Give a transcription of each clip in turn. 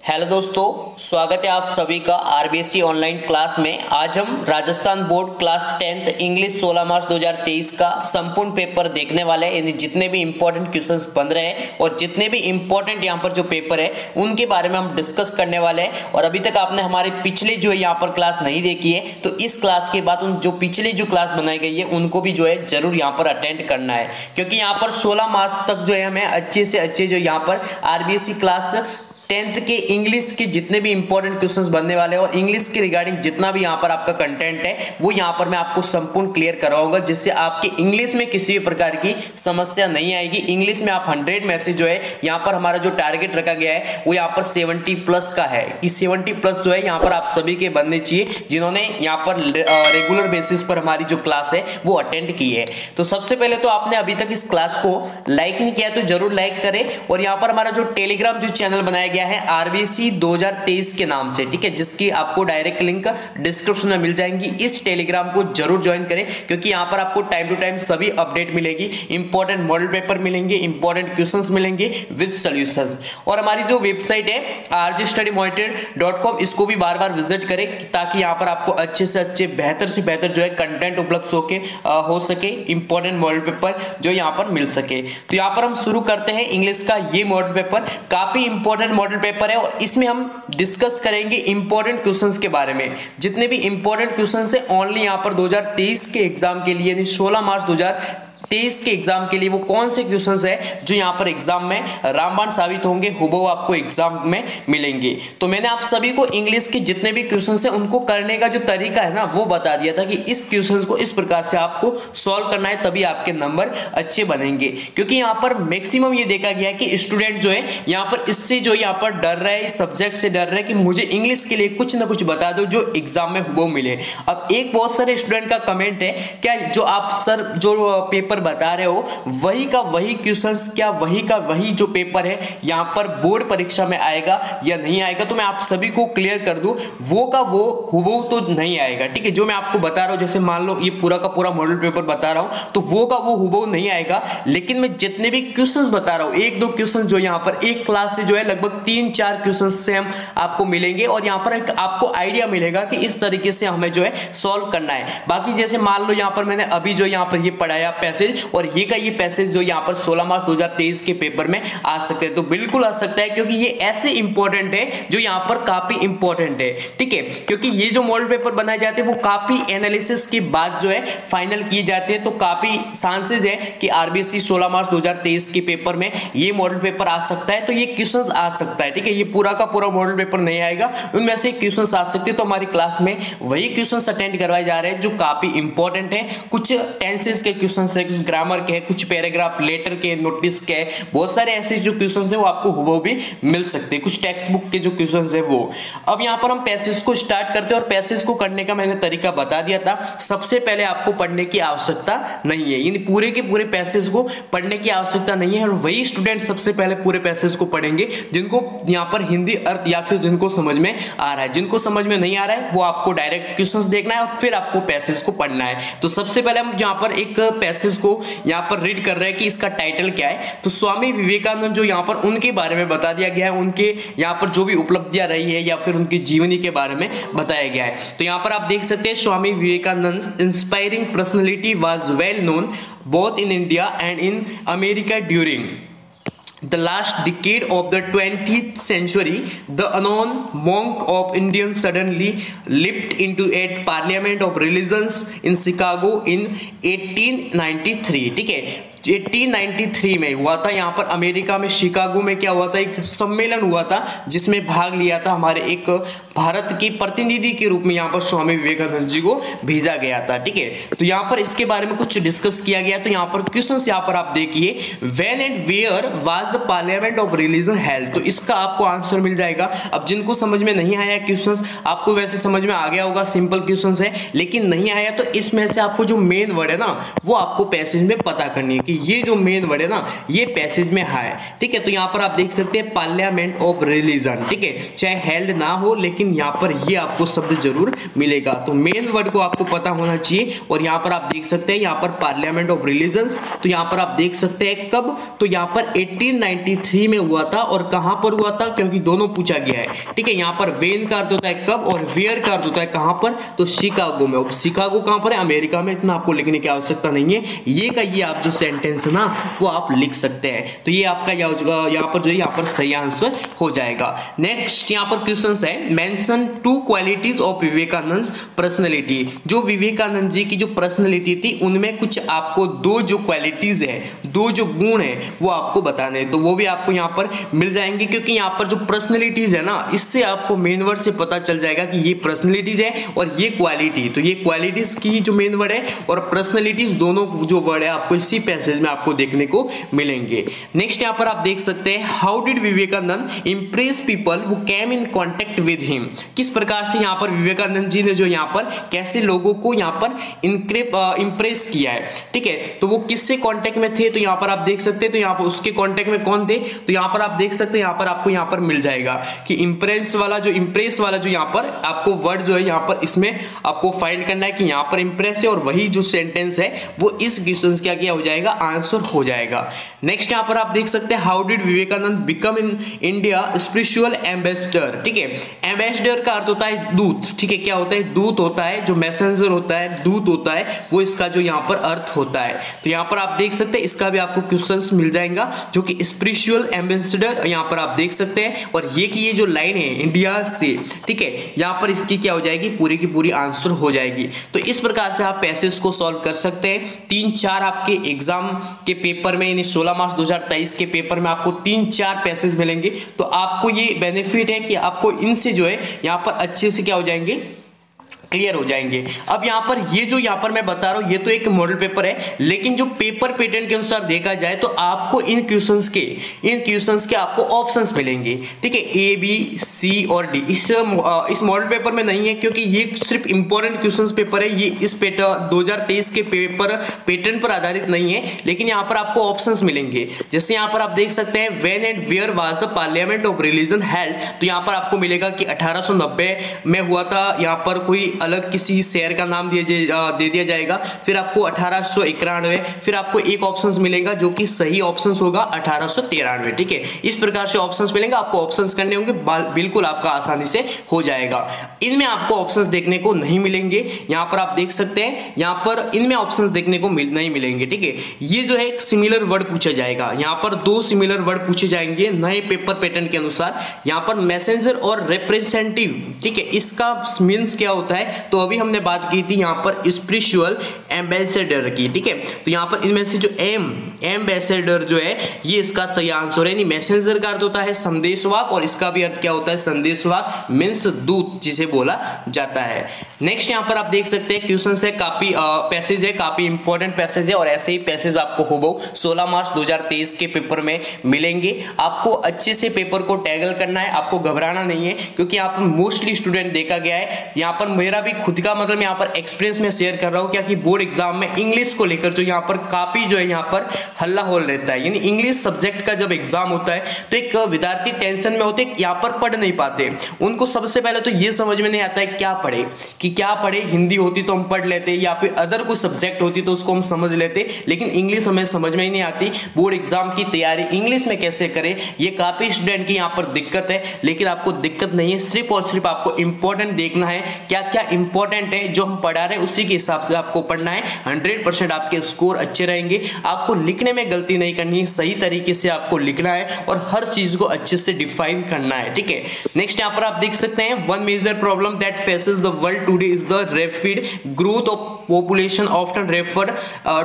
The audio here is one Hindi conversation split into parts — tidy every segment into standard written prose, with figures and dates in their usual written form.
हेलो दोस्तों, स्वागत है आप सभी का आरबीएससी ऑनलाइन क्लास में। आज हम Rajasthan board class 10th English 16 मार्च 2023 का संपूर्ण पेपर देखने वाले हैं। यानी जितने भी इंपॉर्टेंट क्वेश्चंस बन रहे हैं और जितने भी इंपॉर्टेंट यहाँ पर जो पेपर है उनके बारे में हम डिस्कस करने वाले हैं। और अभी तक आपने हमारे पिछले जो है यहाँ पर क्लास नहीं देखी है तो इस क्लास के बाद उन जो पिछले जो क्लास बनाई गई है उनको भी जो है जरूर यहाँ पर अटेंड करना है, क्योंकि यहाँ पर 16 मार्च तक जो है हमें अच्छे से अच्छे जो यहाँ पर आरबीएससी क्लास 10th के इंग्लिश के जितने भी इंपॉर्टेंट क्वेश्चंस बनने वाले हैं और इंग्लिश के रिगार्डिंग जितना भी यहाँ पर आपका कंटेंट है वो यहाँ पर मैं आपको संपूर्ण क्लियर करवाऊंगा, जिससे आपके इंग्लिश में किसी भी प्रकार की समस्या नहीं आएगी। इंग्लिश में आप 100 में से जो है यहाँ पर हमारा जो टारगेट रखा गया है वो यहाँ पर 70+ का है कि 70+ जो है यहाँ पर आप सभी के बनने चाहिए जिन्होंने यहाँ पर रेगुलर बेसिस पर हमारी जो क्लास है वो अटेंड की है। तो सबसे पहले तो आपने अभी तक इस क्लास को लाइक नहीं किया तो जरूर लाइक करें। और यहाँ पर हमारा जो टेलीग्राम जो चैनल बनाया गया है आरबीएससी 2023 के नाम से, ठीक है, जिसकी आपको डायरेक्ट लिंक डिस्क्रिप्शन में मिल जाएंगी। इस टेलीग्राम को जरूर ज्वाइन करें, क्योंकि यहां पर आपको टाइम टू टाइम सभी अपडेट मिलेगी, इंपॉर्टेंट मॉडल पेपर मिलेंगे, इंपॉर्टेंट क्वेश्चंस मिलेंगे विद सॉल्यूशंस। और हमारी जो वेबसाइट है rgstudymonitor.com, इसको भी बार बार विजिट करें ताकि यहां पर आपको अच्छे से अच्छे बेहतर से बेहतर जो है कंटेंट उपलब्ध हो सके, इंपॉर्टेंट मॉडल पेपर जो यहां पर मिल सके। तो यहां पर हम शुरू करते हैं इंग्लिश का ये मॉडल पेपर। काफी इंपॉर्टेंट मॉडल पेपर है और इसमें हम डिस्कस करेंगे इंपॉर्टेंट क्वेश्चंस के बारे में। जितने भी इंपॉर्टेंट क्वेश्चंस है ओनली यहां पर 2023 के एग्जाम के लिए, यानी 16 मार्च 2023 के एग्जाम के लिए वो कौन से क्वेश्चंस है जो यहां पर एग्जाम में रामबाण साबित होंगे, हुबहू आपको एग्जाम में मिलेंगे। तो मैंने आप सभी को इंग्लिश के जितने भी क्वेश्चंस है उनको करने का जो तरीका है ना वो बता दिया था कि इस क्वेश्चंस को इस प्रकार से आपको सॉल्व करना है, तभी आपके नंबर अच्छे बनेंगे। क्योंकि यहां पर मैक्सिमम ये देखा गया है कि स्टूडेंट जो है यहां पर इससे जो यहां पर डर रहा है, इस सब्जेक्ट से डर रहा है कि मुझे इंग्लिश के लिए कुछ ना कुछ बता दो जो एग्जाम में हुबहू मिले। अब एक बहुत सारे स्टूडेंट का कमेंट है, क्या जो आप सर जो पेपर बता रहे हो वही का वही क्वेश्चंस, क्या वही का वही जो पेपर है यहां पर बोर्ड परीक्षा में आएगा या नहीं आएगा? तो मैं आप सभी को क्लियर कर दूं, वो का वो हुबहू तो नहीं आएगा, ठीक है। जो मैं आपको बता रहा हूं, जैसे मान लो ये पूरा का पूरा मॉडल पेपर बता रहा हूं तो वो का वो हुबहू नहीं आएगा, लेकिन मैं जितने भी क्वेश्चंस बता रहा हूं, एक दो क्वेश्चंस जो यहां पर एक क्लास से जो है लगभग 3-4 क्वेश्चंस से हम आपको मिलेंगे और यहां पर एक आपको आइडिया मिलेगा कि इस तरीके से हमें जो है सॉल्व करना है। बाकी जैसे मान लो यहां पर मैंने अभी जो यहां पर ये पढ़ाया पैसेज, और ये का ये पैसेज जो यहां पर 16 मार्च 2023 के पेपर में आ सकते हैं, तो बिल्कुल आ सकता है, क्योंकि ये ऐसे इंपॉर्टेंट है जो यहां पर काफी इंपॉर्टेंट है, ठीक है। क्योंकि ये जो मॉडल पेपर बनाए जाते हैं वो काफी एनालिसिस के बाद जो है फाइनल किए जाते हैं, तो काफी चांसेस है कि आरबीएससी 16 मार्च 2023 के पेपर में ये मॉडल पेपर आ सकता है, तो ये क्वेश्चंस आ सकता है, ठीक है। ये पूरा का पूरा मॉडल पेपर नहीं आएगा, उनमें से क्वेश्चंस आ सकते हैं। तो हमारी क्लास में वही क्वेश्चंस अटेंड करवाए जा रहे हैं जो काफी इंपॉर्टेंट है। कुछ टेंसेस के क्वेश्चंस है, कुछ ग्रामर के है, कुछ पैराग्राफ लेटर के, नोटिस के, बहुत सारे ऐसे जो क्वेश्चंस है वो आपको हुबहू भी मिल सकते हैं, कुछ टेक्स्ट बुक के जो क्वेश्चंस है वो। अब यहां पर हम पैसेज को स्टार्ट करते हैं और पैसेज को करने का मैंने तरीका बता दिया था। सबसे पहले आपको पढ़ने की आवश्यकता नहीं है, यानी पूरे के पूरे पैसेज को पढ़ने की आवश्यकता नहीं है, और वही स्टूडेंट सबसे पहले पूरे पैसेज को पढ़ेंगे जिनको यहां पर हिंदी अर्थ या फिर जिनको समझ में आ रहा है। जिनको समझ में नहीं आ रहा है वो आपको डायरेक्ट क्वेश्चंस देखना है और फिर आपको पैसेज को पढ़ना है। तो सबसे पहले हम यहां पर एक पैसेज को यहां पर रीड कर रहे हैं कि इसका टाइटल क्या है। तो स्वामी विवेकानंद जो यहां पर उनके बारे में बता दिया गया है, उनके यहां पर जो भी उपलब्धियां रही है या फिर उनकी जीवनी के बारे में बताया गया है। तो यहां पर आप देख सकते हैं, Swami Vivekananda inspiring personality was well known both in India and in America during the last decade of the 20th century. The unknown monk of Indian suddenly leapt into a parliament of religions in Chicago in 1893, ठीक है। 1893 में हुआ था, यहाँ पर अमेरिका में शिकागो में क्या हुआ था, एक सम्मेलन हुआ था जिसमें भाग लिया था हमारे एक भारत के प्रतिनिधि के रूप में यहाँ पर स्वामी विवेकानंद जी को भेजा गया था, ठीक है। तो यहाँ पर इसके बारे में कुछ डिस्कस किया गया। तो यहाँ पर क्वेश्चंस यहाँ पर आप देखिए, when and where was the parliament of religion held, तो इसका आपको आंसर मिल जाएगा। अब जिनको समझ में नहीं आया क्वेश्चंस, आपको वैसे समझ में आ गया होगा, सिंपल क्वेश्चंस है, लेकिन नहीं आया तो इसमें से आपको जो मेन वर्ड है ना वो आपको पैसेज में पता करनी है कि कि ये जो मेन वर्ड है ना ये पैसेज में है, ठीक है। तो यहाँ पर आप देख सकते हैं पार्लियामेंट ऑफ रिलीजन, ठीक है, चाहे हेल्ड ना हो लेकिन यहाँ पर ये आपको शब्द जरूर मिलेगा। तो मेन वर्ड को आपको पता होना चाहिए। और यहाँ पर आप देख सकते हैं यहाँ पर पार्लियामेंट ऑफ रिलीजन्स, तो यहाँ पर आप देख सकते हैं कब, तो यहाँ पर 1893 में हुआ था। और कहां पर हुआ था, क्योंकि दोनों पूछा गया है, ठीक है। यहाँ पर वेन का अर्थ होता है कब और वेयर का अर्थ होता है कहां पर, तो शिकागो में। शिकागो कहां पर है, अमेरिका में। इतना आपको लिखने की आवश्यकता नहीं है, ये का ये आप जो सेंटेंस है ना वो आप लिख सकते हैं। तो ये आपका यहाँ पर जो है यहाँ पर सही आंसर हो जाएगा। नेक्स्ट यहाँ पर क्वेश्चन है, mention 2 qualities of Vivekananda personality. जो विवेकानंद जी की जो पर्सनैलिटी थी उनमें कुछ आपको 2 जो क्वालिटीज है, 2 जो गुण है वो आपको बताने हैं। तो वो भी आपको यहाँ पर मिल जाएंगे, क्योंकि यहाँ पर जो पर्सनैलिटीज है ना इससे आपको मेन वर्ड से पता चल जाएगा कि ये पर्सनैलिटीज है और ये क्वालिटी। तो ये क्वालिटीज की जो मेन वर्ड है और पर्सनैलिटीज दोनों जो वर्ड है आपको इसी पैसेज में आपको देखने को मिलेंगे। नेक्स्ट यहाँ पर आप देख सकते हैं, how did Vivekananda impress people who came in contact with him. किस प्रकार से यहाँ पर विवेकानंद जी ने जो यहाँ पर कैसे लोगों को यहाँ पर इंप्रेस किया है, ठीक है। तो वो किससे कॉन्टेक्ट में थे, तो यहाँ पर आप देख सकते हैं, तो यहाँ पर उसके कॉन्टेक्ट में कौन थे, तो यहाँ पर आप देख सकते हैं यहाँ पर आपको यहाँ पर मिल जाएगा कि इंप्रेस वाला जो यहाँ पर आपको वर्ड जो है यहाँ पर इसमें आपको फाइंड करना है कि यहाँ पर इंप्रेस है, और वही जो सेंटेंस है वो इस क्वेश्चन क्या क्या हो जाएगा, आंसर हो जाएगा। नेक्स्ट यहाँ पर आप देख सकते हैं, how did Vivekananda become in India spiritual ambassador, ठीक है। एम्बेसडर का अर्थ होता है दूत, ठीक है। क्या होता है, दूत होता है, जो मैसेंजर होता है, दूत होता है, वो इसका जो यहाँ पर अर्थ होता है। तो यहाँ पर आप देख सकते हैं इसका भी आपको क्वेश्चंस मिल जाएगा, जो कि स्पिरिचुअल एम्बेसडर यहाँ पर आप देख सकते हैं। और ये की ये जो लाइन है इंडिया से, ठीक है, यहाँ पर इसकी क्या हो जाएगी, पूरी की पूरी आंसर हो जाएगी। तो इस प्रकार से आप पैसेज को सॉल्व कर सकते हैं। 3-4 आपके एग्जाम के पेपर में, यानी 16 मार्च 2023 के पेपर में आपको 3-4 पैसेज मिलेंगे। तो आपको ये बेनिफिट है कि आपको इनसे जो है यहाँ पर अच्छे से क्या हो जाएंगे, क्लियर हो जाएंगे। अब यहाँ पर ये जो यहाँ पर मैं बता रहा हूँ ये तो एक मॉडल पेपर है, लेकिन जो पेपर पैटर्न के अनुसार देखा जाए तो आपको इन क्वेश्चंस के आपको ऑप्शंस मिलेंगे, ठीक है, ए, बी, सी और डी। इस मॉडल पेपर में नहीं है, क्योंकि ये सिर्फ इंपॉर्टेंट क्वेश्चंस पेपर है, ये इस 2023 के पेपर पैटर्न पर आधारित नहीं है। लेकिन यहाँ पर आपको ऑप्शंस मिलेंगे, जैसे यहाँ पर आप देख सकते हैं, when and where was the parliament of religion held. तो यहाँ पर आपको मिलेगा कि 1890 में हुआ था, यहाँ पर कोई अलग किसी शहर का नाम दे दिया जाएगा। फिर आपको 1891, फिर आपको एक ऑप्शंस मिलेगा जो कि सही ऑप्शंस होगा 1893, ठीक है। इस प्रकार से ऑप्शंस मिलेंगे, आपको ऑप्शंस करने होंगे, बिल्कुल आपका आसानी से हो जाएगा। इनमें आपको ऑप्शंस देखने को नहीं मिलेंगे, यहाँ पर आप देख सकते हैं, यहाँ पर इनमें ऑप्शंस देखने को नहीं मिलेंगे, ठीक है। ये जो है एक सिमिलर वर्ड पूछा जाएगा, यहाँ पर 2 सिमिलर वर्ड पूछे जाएंगे नए पेपर पैटर्न के अनुसार। यहाँ पर मैसेंजर और रिप्रेजेंटेटिव, ठीक है, इसका मीन्स क्या होता है, तो अभी हमने बात की थी यहाँ पर स्पिरिचुअल एम्बेसडर की, ठीक है। तो यहाँ पर इनमें से जो एम्बेसडर जो है ये इसका सही आंसर है। मैसेंजर का अर्थ होता है संदेशवाहक, और इसका भी अर्थ क्या होता है, संदेशवाहक मीन्स दूत जिसे बोला जाता है। नेक्स्ट यहाँ पर आप देख सकते हैं क्वेश्चन है, काफी पैसेज है, काफी इंपॉर्टेंट पैसेज है, और ऐसे ही पैसेज आपको होबो 16 मार्च 2023 के पेपर में मिलेंगे। आपको अच्छे से पेपर को टैगल करना है, आपको घबराना नहीं है, क्योंकि यहाँ पर मोस्टली स्टूडेंट देखा गया है, यहाँ पर मेरा भी खुद का मतलब यहाँ पर एक्सपीरियंस में शेयर कर रहा हूँ, क्या कि बोर्ड एग्जाम में इंग्लिश को लेकर जो यहाँ पर काफी जो है यहाँ पर हल्ला होल रहता है। यानी इंग्लिश सब्जेक्ट का जब एग्जाम होता है तो एक विद्यार्थी टेंशन में होते, यहाँ पर पढ़ नहीं पाते। उनको सबसे पहले तो ये समझ में नहीं आता है क्या पढ़े, कि क्या पढ़े। हिंदी होती तो हम पढ़ लेते, या फिर अदर कोई सब्जेक्ट होती तो उसको हम समझ लेते, लेकिन इंग्लिश हमें समझ में ही नहीं आती। बोर्ड एग्जाम की तैयारी इंग्लिश में कैसे करें, ये काफी स्टूडेंट की यहाँ पर दिक्कत है। लेकिन आपको दिक्कत नहीं है, सिर्फ और सिर्फ आपको इंपॉर्टेंट देखना है, क्या क्या इंपॉर्टेंट है जो हम पढ़ा रहे हैं उसी के हिसाब से आपको पढ़ना है। 100% आपके स्कोर अच्छे रहेंगे। आपको लिखने में गलती नहीं करनी है, सही तरीके से आपको लिखना है और हर चीज को अच्छे से डिफाइन करना है, ठीक है। नेक्स्ट यहाँ पर आप देख सकते हैं, one major problem that faces the world today is the rapid growth of population, often referred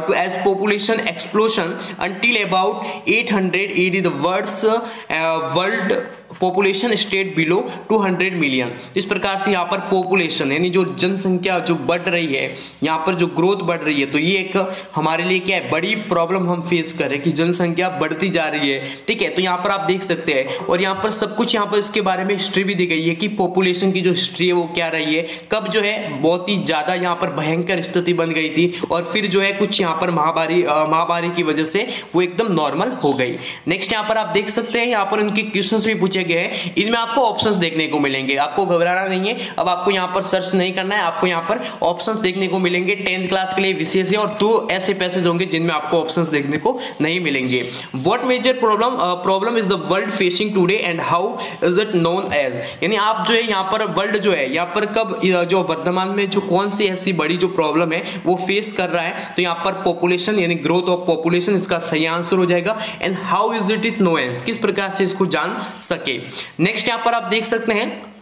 to as population explosion. Until about 800 AD the world population state below 200 million. इस प्रकार से यहाँ पर पॉपुलेशन यानी जो जनसंख्या जो बढ़ रही है, यहाँ पर जो ग्रोथ बढ़ रही है, तो ये एक हमारे लिए क्या है, बड़ी प्रॉब्लम हम फेस कर रहे हैं कि जनसंख्या बढ़ती जा रही है। ठीक है, तो यहाँ पर आप देख सकते हैं और यहाँ पर सब कुछ यहाँ पर इसके बारे में हिस्ट्री भी दी गई है कि पॉपुलेशन की जो हिस्ट्री है वो क्या रही है, कब जो है बहुत ही ज्यादा यहाँ पर भयंकर स्थिति बन गई थी और फिर जो है कुछ यहाँ पर महामारी की वजह से वो एकदम नॉर्मल हो गई। नेक्स्ट यहाँ पर आप देख सकते हैं, यहाँ पर उनके क्वेश्चंस भी पूछे गए हैं। इनमें आपको ऑप्शंस देखने को मिलेंगे, आपको घबराना नहीं है। अब आपको यहाँ पर सर्च नहीं करना है, आपको यहाँ पर ऑप्शंस देखने को मिलेंगे। 10th क्लास के लिए विशेष है और 2 ऐसे पैसेज होंगे जिनमें आपको ऑप्शंस देखने को नहीं मिलेंगे। What major problem is the world facing today and how is it known as, यानी आप जो है यहाँ पर वर्ल्ड जो है यहाँ पर कब जो वर्तमान में जो कौन सी ऐसी बड़ी जो प्रॉब्लम है वो फेस कर रहा है, तो यहाँ पर पॉपुलेशन यानी ग्रोथ ऑफ पॉपुलेशन इसका सही आंसर हो जाएगा। And how is it known as, किस प्रकार से इसको जान सके। नेक्स्ट यहाँ पर आप देख सकते हैं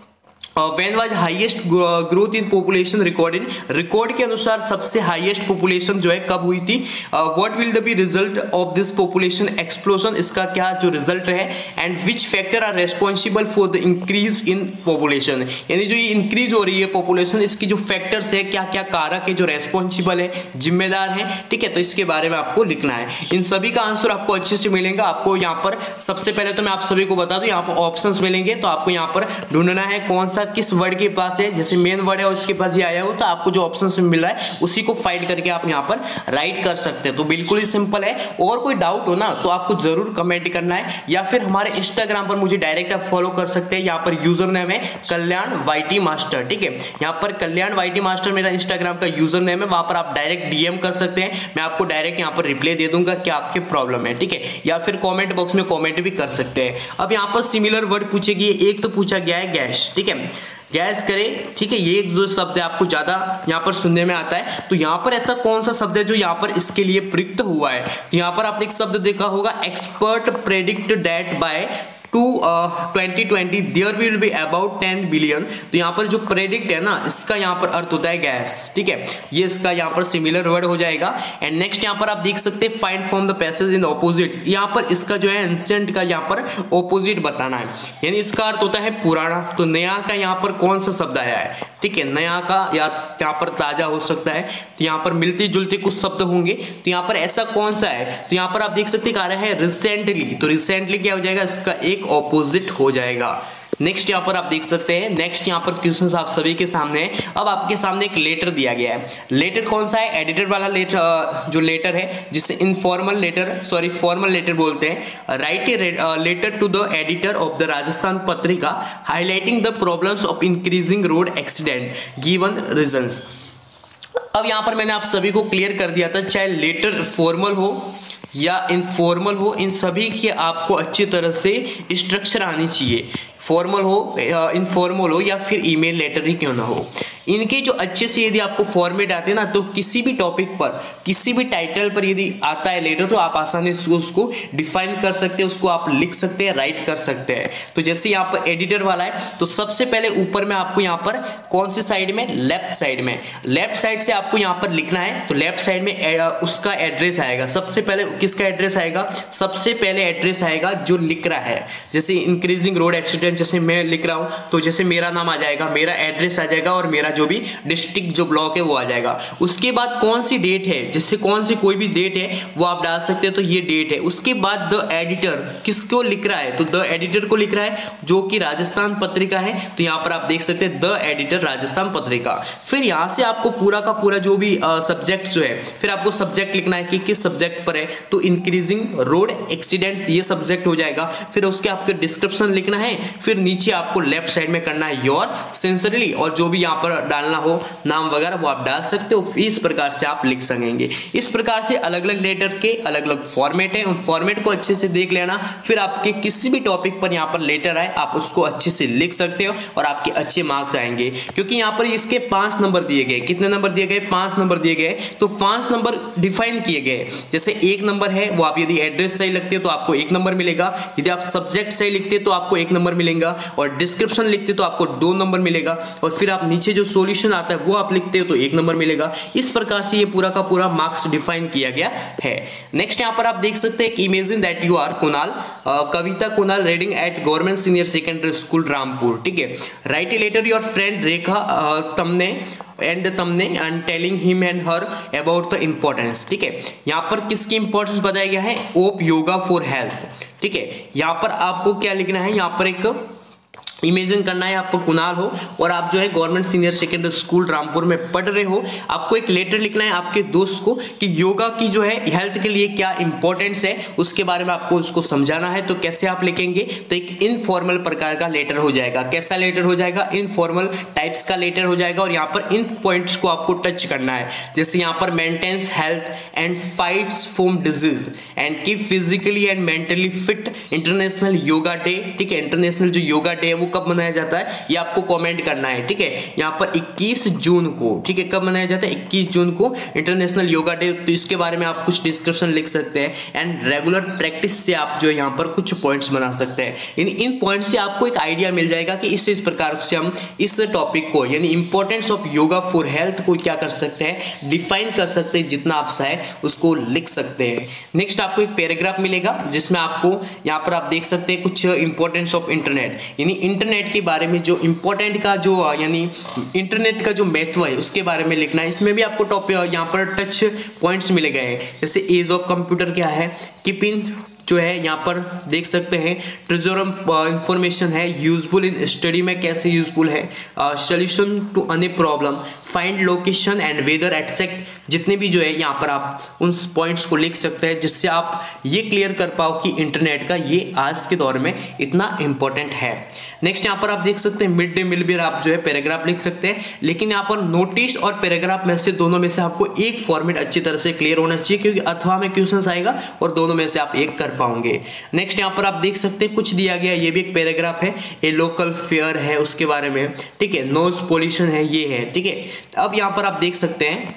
when was highest growth in population recorded, record के अनुसार सबसे हाईएस्ट पॉपुलेशन जो है कब हुई थी। What will the be result of this population explosion, इसका क्या जो रिजल्ट है। And which factor are responsible for the increase in population, यानी जो ये इंक्रीज हो रही है पॉपुलेशन, इसकी जो फैक्टर्स है, क्या क्या कारक है जो रेस्पॉन्सिबल है, जिम्मेदार है। ठीक है, तो इसके बारे में आपको लिखना है। इन सभी का आंसर आपको अच्छे से मिलेगा। आपको यहाँ पर सबसे पहले तो मैं आप सभी को बता दूं, यहाँ पर ऑप्शंस मिलेंगे, तो आपको यहाँ पर ढूंढना है कौन सा किस वर्ड के पास है। जैसे मेन वर्ड है और उसके पास ये आया हो, तो आपको जो ऑप्शन मिल रहा है उसी को फाइंड करके आप यहाँ पर राइट कर सकते हैं। तो बिल्कुल ही सिंपल है। और कोई डाउट हो ना तो आपको जरूर कमेंट करना है, या फिर हमारे इंस्टाग्राम पर मुझे डायरेक्ट आप फॉलो कर सकते हैं। यहाँ पर यूजर नेम है कल्याण वाईटी मास्टर। ठीक है, यहाँ पर कल्याण वाईटी मास्टर मेरा इंस्टाग्राम का यूजर नेम है, वहां पर आप डायरेक्ट डीएम कर सकते हैं। मैं आपको डायरेक्ट यहाँ पर रिप्लाई दे दूंगा क्या आपके प्रॉब्लम है। ठीक है, या फिर कॉमेंट बॉक्स में कॉमेंट भी कर सकते हैं। अब यहाँ पर सिमिलर वर्ड पूछेगी, एक तो पूछा गया है गैस। ठीक है, गैस करें। ठीक है, ये जो शब्द है आपको ज्यादा यहाँ पर सुनने में आता है, तो यहाँ पर ऐसा कौन सा शब्द है जो यहाँ पर इसके लिए प्रयुक्त हुआ है। तो यहाँ पर आपने एक शब्द देखा होगा, expert predict that by 2020 there will be about 10 billion. तो यहाँ पर जो प्रेडिक्ट है ना, इसका यहाँ पर अर्थ होता है गैस। ठीक है, ये इसका यहाँ पर सिमिलर वर्ड हो जाएगा। एंड नेक्स्ट यहाँ पर आप देख सकते हैं find from the passage in opposite. यहाँ पर इसका जो है एंशिएंट का यहाँ पर ऑपोजिट बताना है, यानी इसका अर्थ होता है पुराना। तो नया का यहाँ पर कौन सा शब्द आया है। ठीक है, नया का या यहाँ पर ताजा हो सकता है, तो यहाँ पर मिलते जुलते कुछ शब्द होंगे। तो यहाँ पर ऐसा कौन सा है, तो यहाँ पर आप देख सकते आ रहा है रिसेंटली। तो रिसेंटली क्या हो जाएगा, इसका एक ऑपोजिट हो जाएगा। नेक्स्ट यहाँ पर आप देख सकते हैं, नेक्स्ट यहाँ पर क्वेश्चंस आप सभी के सामने है। अब आपके सामने एक लेटर दिया गया है। लेटर कौन सा है, एडिटर वाला लेटर, जो लेटर है जिसे इनफॉर्मल लेटर फॉर्मल लेटर बोलते हैं। Write a letter to the editor of the Rajasthan Patrika highlighting the problems of increasing road accident given reasons. अब यहाँ पर मैंने आप सभी को क्लियर कर दिया था, चाहे लेटर फॉर्मल हो या इनफॉर्मल हो, इन सभी की आपको अच्छी तरह से स्ट्रक्चर आनी चाहिए। फॉर्मल हो, इनफॉर्मल हो या फिर ईमेल लेटर ही क्यों ना हो, इनके जो अच्छे से यदि आपको फॉर्मेट आते हैं ना, तो किसी भी टॉपिक पर किसी भी टाइटल पर यदि आता है लेटर, तो आप आसानी से उसको डिफाइन कर सकते हैं, उसको आप लिख सकते हैं, राइट कर सकते हैं। तो जैसे यहाँ पर एडिटर वाला है, तो सबसे पहले ऊपर में आपको यहाँ पर कौन सी साइड में, लेफ्ट साइड से आपको यहाँ पर लिखना है। तो लेफ्ट साइड में उसका एड्रेस आएगा। सबसे पहले किसका एड्रेस आएगा, सबसे पहले एड्रेस आएगा जो लिख रहा है। जैसे इंक्रीजिंग रोड एक्सीडेंट जैसे मैं लिख रहा हूं, तो जैसे मेरा नाम आ जाएगा, मेरा एड्रेस आ जाएगा और मेरा जो भी डिस्ट्रिक्ट जो ब्लॉक है वो आ जाएगा। उसके बाद कौन सी डेट है, जैसे कौन सी कोई भी डेट है वो आप डाल सकते हैं, तो ये डेट है। उसके बाद द एडिटर किसको लिख रहा है, तो द एडिटर को लिख रहा है जो कि राजस्थान पत्रिका है। तो यहाँ पर आप देख सकते हैं द एडिटर राजस्थान पत्रिका। फिर यहाँ से आपको पूरा का पूरा जो भी सब्जेक्ट जो है, फिर आपको सब्जेक्ट लिखना है कि किस सब्जेक्ट पर है, तो इंक्रीजिंग रोड एक्सीडेंट्स ये सब्जेक्ट हो जाएगा। फिर उसके आपके डिस्क्रिप्शन लिखना है। फिर नीचे आपको लेफ्ट साइड में करना है योर सिंसियरली, और जो भी यहाँ पर डालना हो नाम वगैरह वो आप डाल सकते हो। इस प्रकार से आप लिख सकेंगे। इस प्रकार से अलग अलग लेटर के अलग अलग फॉर्मेट है, उन फॉर्मेट को अच्छे से देख लेना। फिर आपके किसी भी टॉपिक पर यहाँ पर लेटर आए, आप उसको अच्छे से लिख सकते हो और आपके अच्छे मार्क्स आएंगे। क्योंकि यहाँ पर इसके 5 नंबर दिए गए, कितने नंबर दिए गए, 5 नंबर दिए गए। तो 5 नंबर डिफाइन किए गए। जैसे 1 नंबर है वो आप यदि एड्रेस सही लिखते हो तो आपको 1 नंबर मिलेगा, यदि आप सब्जेक्ट सही लिखते तो आपको 1 नंबर मिलेगा, और डिस्क्रिप्शन लिखते तो आपको 2 नंबर मिलेगा। और फिर आप नीचे जो सॉल्यूशन आता है वो आप लिखते हो तो 1 नंबर मिलेगा। इस प्रकार से ये पूरा का पूरा मार्क्स डिफाइन किया गया है। नेक्स्ट यहाँ पर आप देख सकते हैं, imagine that you are Kunal, Kavita Kunal reading at government senior secondary school Rampur, ठीक है। Write a letter your friend Rekha तमने and telling him and her about the importance, ठीक है। यहाँ पर किसकी इंपॉर्टेंस बताया गया है, ऑफ योगा फॉर हेल्थ, ठीक है। यहाँ पर आपको क्या लिखना है, यहाँ पर एक इमेजिन करना है, आपको कुणाल हो और आप जो है government senior secondary school Rampur में पढ़ रहे हो। आपको एक लेटर लिखना है आपके दोस्त को कि योगा की जो है हेल्थ के लिए क्या इंपॉर्टेंस है, उसके बारे में आपको उसको समझाना है। तो कैसे आप लिखेंगे, तो एक इनफॉर्मल प्रकार का लेटर हो जाएगा। कैसा लेटर हो जाएगा, इनफॉर्मल टाइप्स का लेटर हो जाएगा। और यहाँ पर इन पॉइंट्स को आपको टच करना है, जैसे यहाँ पर maintains health and fights from disease and keep physically and mentally fit, international Yoga day, ठीक है। इंटरनेशनल जो योगा डे है वो कब मनाया जाता है, ये आपको कमेंट करना है, ठीक है। यहाँ पर 21 जून को, ठीक है, कब मनाया जाता है, 21 जून को इंटरनेशनल योगा डे। तो इसके बारे में आप कुछ डिस्क्रिप्शन लिख सकते हैं एंड रेगुलर प्रैक्टिस से आप जो यहाँ पर कुछ पॉइंट्स बना सकते हैं। इन पॉइंट्स से आपको एक आइडिया मिल जाएगा कि इस प्रकार से हम इस टॉपिक को यानी importance of yoga for health को क्या कर सकते हैं, डिफाइन कर सकते हैं। जितना आप चाहे उसको लिख सकते हैं। नेक्स्ट आपको एक पैराग्राफ मिलेगा जिसमें आपको यहाँ पर आप देख सकते हैं कुछ इंपॉर्टेंस ऑफ इंटरनेट, यानी इंटरनेट के बारे में जो इंपॉर्टेंट का जो यानी इंटरनेट का जो महत्व है उसके बारे में लिखना है। इसमें भी आपको टॉपिक यहाँ पर टच पॉइंट्स मिले गए हैं, जैसे एज ऑफ कंप्यूटर क्या है, कीपिंग जो है यहाँ पर देख सकते हैं, ट्रेजरम इंफॉर्मेशन है, यूजफुल इन स्टडी में कैसे यूजफुल है, solution to any problem, find location and weather etcetera. जितने भी जो है यहाँ पर आप उन पॉइंट्स को लिख सकते हैं जिससे आप ये क्लियर कर पाओ कि इंटरनेट का ये आज के दौर में इतना इंपॉर्टेंट है। नेक्स्ट यहाँ पर आप देख सकते हैं मिड डे मील भी आप जो है पैराग्राफ लिख सकते हैं, लेकिन यहाँ पर नोटिस और पैराग्राफ में से दोनों में से आपको एक फॉर्मेट अच्छी तरह से क्लियर होना चाहिए, क्योंकि अथवा में क्वेश्चन आएगा और दोनों में से आप एक कर पाओगे। नेक्स्ट यहाँ पर आप देख सकते हैं कुछ दिया गया, ये भी एक पैराग्राफ है, ए लोकल फेयर है उसके बारे में, ठीक है, नॉइज पोल्यूशन है, ये है, ठीक है। अब यहाँ पर आप देख सकते हैं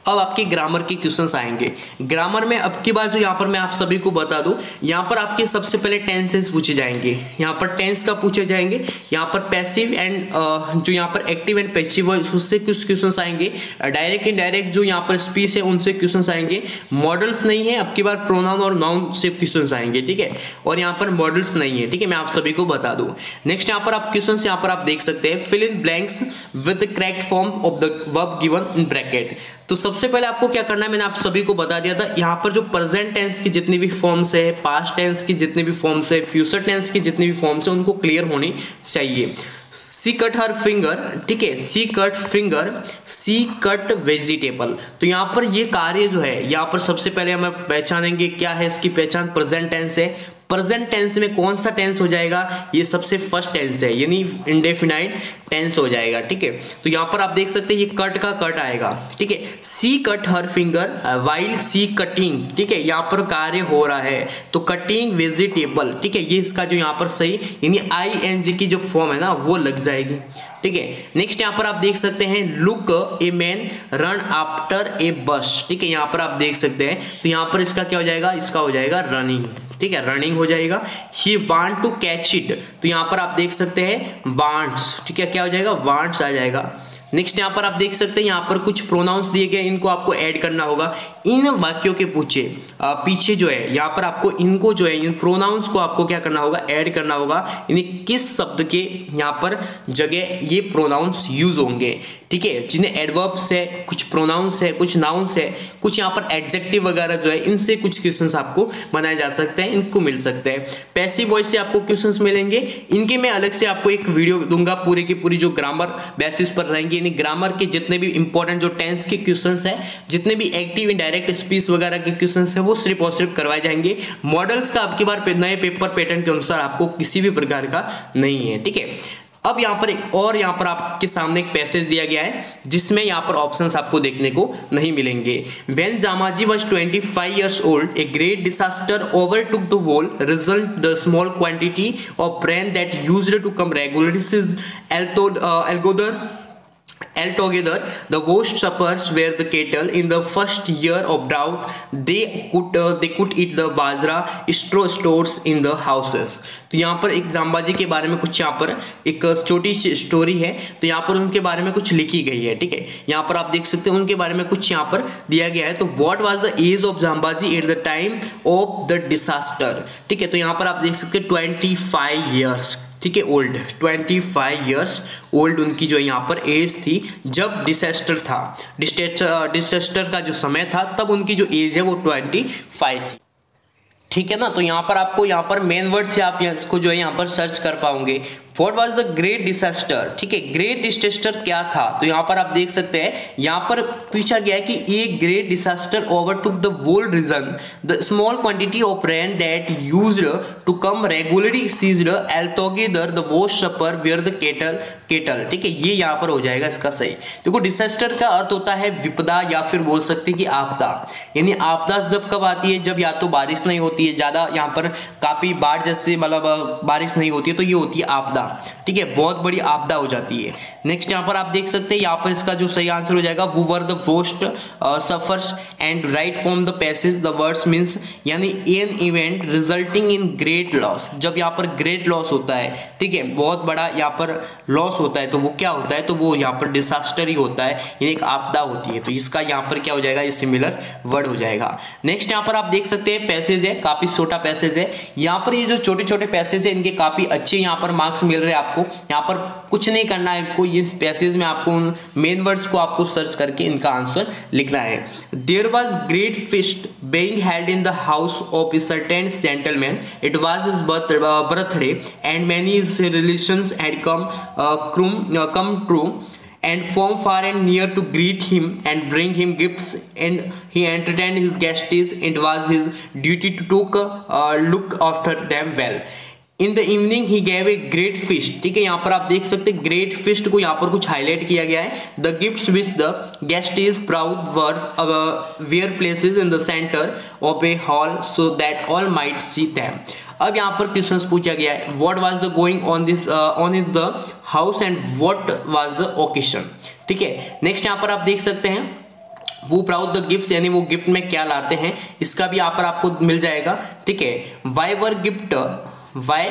अब आपके ग्रामर के क्वेश्चंस आएंगे। ग्रामर में अब की बार जो यहाँ पर मैं आप सभी को बता दूं, यहाँ पर आपके सबसे पहले टेंसेस पूछे जाएंगे। यहाँ पर टेंस का पूछे जाएंगे, यहाँ पर पैसिव एंड जो यहाँ पर एक्टिव एंड पैसिव है उससे कुछ क्वेश्चंस आएंगे। डायरेक्ट इनडायरेक्ट जो यहाँ पर स्पीच है उनसे क्वेश्चंस आएंगे। मॉडल्स नहीं है, अब की बार प्रोनाउन और नाउन से क्वेश्चंस आएंगे, ठीक है। और यहाँ पर मॉडल्स नहीं है, ठीक है, मैं आप सभी को बता दूं। नेक्स्ट यहाँ पर आप क्वेश्चंस यहाँ पर आप देख सकते हैं, fill in blanks with the correct form of the verb given in bracket. तो सबसे पहले आपको क्या करना है, मैंने आप सभी को बता दिया था, यहाँ पर जो प्रेजेंट टेंस की जितनी भी फॉर्म्स है, पास्ट टेंस की जितनी भी फॉर्म्स है, फ्यूचर टेंस की जितनी भी फॉर्म्स है, उनको क्लियर होनी चाहिए। सी कट हर फिंगर, ठीक है, सी कट फिंगर, सी कट वेजिटेबल। तो यहाँ पर ये कार्य जो है, यहाँ पर सबसे पहले हम पहचानेंगे क्या है इसकी पहचान, प्रेजेंट टेंस है। प्रेजेंट टेंस में कौन सा टेंस हो जाएगा, ये सबसे फर्स्ट टेंस है, यानी इंडेफिनाइट टेंस हो जाएगा, ठीक है। तो यहाँ पर आप देख सकते हैं ये कट का कट आएगा, ठीक है। सी कट हर फिंगर वाइल सी कटिंग, ठीक है, यहाँ पर कार्य हो रहा है तो कटिंग वेजिटेबल, ठीक है, ये इसका जो यहाँ पर सही यानी ING की जो फॉर्म है ना वो लग जाएगी, ठीक है। नेक्स्ट यहाँ पर आप देख सकते हैं look a man run after a bus, ठीक है, यहाँ पर आप देख सकते हैं। तो यहाँ पर इसका क्या हो जाएगा, इसका हो जाएगा रनिंग, ठीक है, रनिंग हो जाएगा। He want to catch it, तो यहाँ पर आप देख सकते हैं वांट्स, ठीक है, क्या हो जाएगा, वांट्स आ जाएगा। नेक्स्ट यहाँ पर आप देख सकते हैं यहाँ पर कुछ प्रोनाउंस दिए गए, इनको आपको ऐड करना होगा इन वाक्यों के पीछे जो है यहाँ पर आपको इनको जो है इन प्रोनाउंस को आपको क्या करना होगा, ऐड करना होगा, यानी किस शब्द के यहाँ पर जगह ये प्रोनाउंस यूज होंगे, ठीक है, जिन्हें एडवर्ब्स है, कुछ प्रोनाउंस है, कुछ नाउन्स है, कुछ यहाँ पर एडजेक्टिव वगैरह जो है, इनसे कुछ क्वेश्चंस आपको बनाए जा सकते हैं, इनको मिल सकते हैं। पैसिव वॉइस से आपको क्वेश्चंस मिलेंगे, इनके मैं अलग से आपको एक वीडियो दूंगा, पूरी की पूरी जो ग्रामर बेसिस पर रहेंगे, यानी ग्रामर के जितने भी इंपॉर्टेंट जो टेंस के क्वेश्चंस है, जितने भी एक्टिव इनडायरेक्ट स्पीच वगैरह के क्वेश्चंस है, वो सिर्फ और सिर्फ करवाए जाएंगे। मॉडल्स का आपकी बार नए पेपर पैटर्न के अनुसार आपको किसी भी प्रकार का नहीं है, ठीक है। अब यहाँ पर एक और यहाँ पर आपके सामने एक पैसेज दिया गया है जिसमें यहाँ पर ऑप्शंस आपको देखने को नहीं मिलेंगे। When Jamaji was 25 years old, a great disaster overtook the world, result the small quantity of rain that used to come regularly is Algodar altogether. The worst suppers were the cattle. In the first year of drought, they could eat the bajra straw stores in the houses. तो यहाँ पर एक जाम्बाजी के बारे में कुछ यहाँ पर एक छोटी सी स्टोरी है, तो यहाँ पर उनके बारे में कुछ लिखी गई है, ठीक है। यहाँ पर आप देख सकते हैं उनके बारे में कुछ यहाँ पर दिया गया है। तो what was the age of जाम्बाजी at the time of the disaster, ठीक है। तो यहाँ पर आप देख सकते हैं 25 ईयर्स, ठीक है, ओल्ड, 25 ईयर्स ओल्ड उनकी जो यहाँ पर एज थी जब डिसास्टर था, डिसास्टर का जो समय था तब उनकी जो एज है वो 25 थी, ठीक है ना। तो यहाँ पर आपको यहाँ पर मेन वर्ड से आप इसको जो है यहाँ पर सर्च कर पाओगे। What was the great disaster, ठीक है, ग्रेट डिसास्टर क्या था। तो यहाँ पर आप देख सकते हैं यहाँ पर पूछा गया है कि a great disaster overtook the whole region, the small quantity of rain that used to come regularly ceased altogether the worst suffer were the cattle, ठीक है, ये यहाँ पर हो जाएगा इसका सही। देखो डिसास्टर का अर्थ होता है विपदा या फिर बोल सकते हैं कि आपदा, यानी आपदा जब कब आती है, जब या तो बारिश नहीं होती है ज्यादा, यहाँ पर काफी बाढ़ जैसे मतलब बारिश नहीं होती है, तो ये होती है आपदा, ठीक है, बहुत बड़ी आपदा हो जाती है। नेक्स्ट यहाँ पर आप देख सकते हैं यहाँ पर इसका जो सही आंसर हो जाएगा who were the worst sufferers and right from the passage the words means, यानी an event resulting in great loss, जब यहाँ पर ग्रेट लॉस होता है, ठीक है, बहुत बड़ा यहाँ पर लॉस होता है, तो वो क्या होता है, तो वो यहाँ पर डिसास्टर ही होता है, ये एक आपदा होती है। तो इसका यहाँ पर क्या हो जाएगा, ये सिमिलर वर्ड हो जाएगा। नेक्स्ट यहाँ पर आप देख सकते हैं पैसेज है, काफी छोटा पैसेज है। यहाँ पर ये जो छोटे छोटे पैसेज है इनके काफी अच्छे यहाँ पर मार्क्स मिल रहे हैं आपको। यहाँ पर कुछ नहीं करना है आपको, इस पैसेज में आपको मेन वर्ड्स को आपको सर्च करके इनका आंसर लिखना है। There was great feast being held in the house of a certain gentleman. It was his birthday and many his relations had come true and from far and near to greet him and bring him gifts, and he entertained his guests. It was his duty to look after them well. In the evening he gave a great feast, ठीक है, यहाँ पर आप देख सकते हैं ग्रेट फिस्ट को यहाँ पर कुछ हाईलाइट किया गया है। The gifts which the guest is proud were where places in the centre of a hall so that all might see them. अब यहाँ पर क्वेश्चंस पूछा गया है, what was the going on this on is the house and what was the occasion, ठीक है। नेक्स्ट यहाँ पर आप देख सकते हैं वो प्राउड द गिफ्ट्स, यानी वो गिफ्ट में क्या लाते हैं, इसका भी यहाँ पर आपको मिल जाएगा, ठीक है। Why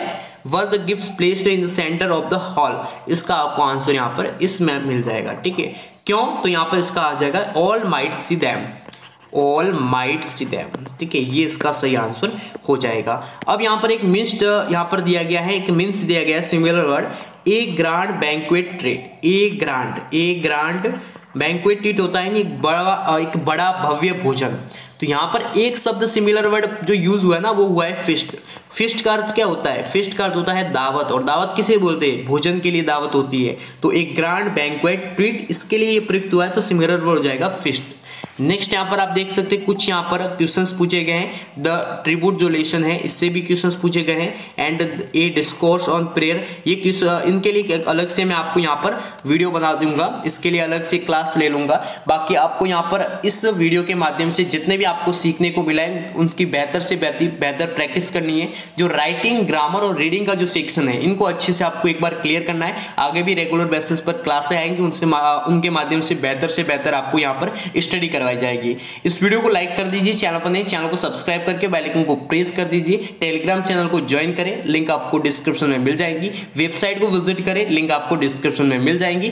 were the gifts placed in the center of the hall, इसका आपको आंसर यहाँ पर इसमें मिल जाएगा, ठीक है। क्यों, तो यहाँ पर इसका आ जाएगा all might see them, all might see them, ठीक है, ये इसका सही आंसर हो जाएगा। अब यहाँ पर एक मीन्स यहाँ पर दिया गया है, एक मीन्स दिया गया है सिमिलर वर्ड, ए ग्रांड बैंक्वेट ट्रीट, ए ग्रांड बैंक्वेट ट्रीट होता है एक बड़ा भव्य भोजन। तो यहाँ पर एक शब्द सिमिलर वर्ड जो यूज हुआ है ना वो हुआ है फिस्ट। फिस्ट का अर्थ क्या होता है, फिस्ट का अर्थ होता है दावत, और दावत किसे बोलते हैं, भोजन के लिए दावत होती है। तो एक ग्रांड बैंक्वेट ट्रीट इसके लिए ये प्रयुक्त हुआ है, तो सिमिलर वर्ड हो जाएगा फिस्ट। नेक्स्ट यहाँ पर आप देख सकते हैं कुछ यहाँ पर क्वेश्चंस पूछे गए हैं। द ट्रिब्यूट जो लेसन है इससे भी क्वेश्चंस पूछे गए हैं, and A discourse on prayer, ये इनके लिए अलग से मैं आपको यहाँ पर वीडियो बना दूंगा, इसके लिए अलग से क्लास ले लूंगा। बाकी आपको यहाँ पर इस वीडियो के माध्यम से जितने भी आपको सीखने को मिला है उनकी बेहतर से बेहतर प्रैक्टिस करनी है। जो राइटिंग, ग्रामर और रीडिंग का जो सेक्शन है इनको अच्छे से आपको एक बार क्लियर करना है। आगे भी रेगुलर बेसिस पर क्लासें आएंगी, उनके माध्यम से बेहतर आपको यहाँ पर स्टडी करवाई जाएगी। इस वीडियो को लाइक कर दीजिए, चैनल पर नए चैनल को सब्सक्राइब करके बेल आइकन को प्रेस कर दीजिए। टेलीग्राम चैनल को ज्वाइन करें, लिंक आपको डिस्क्रिप्शन में मिल जाएगी। वेबसाइट को विजिट करें, लिंक आपको डिस्क्रिप्शन में मिल जाएंगी।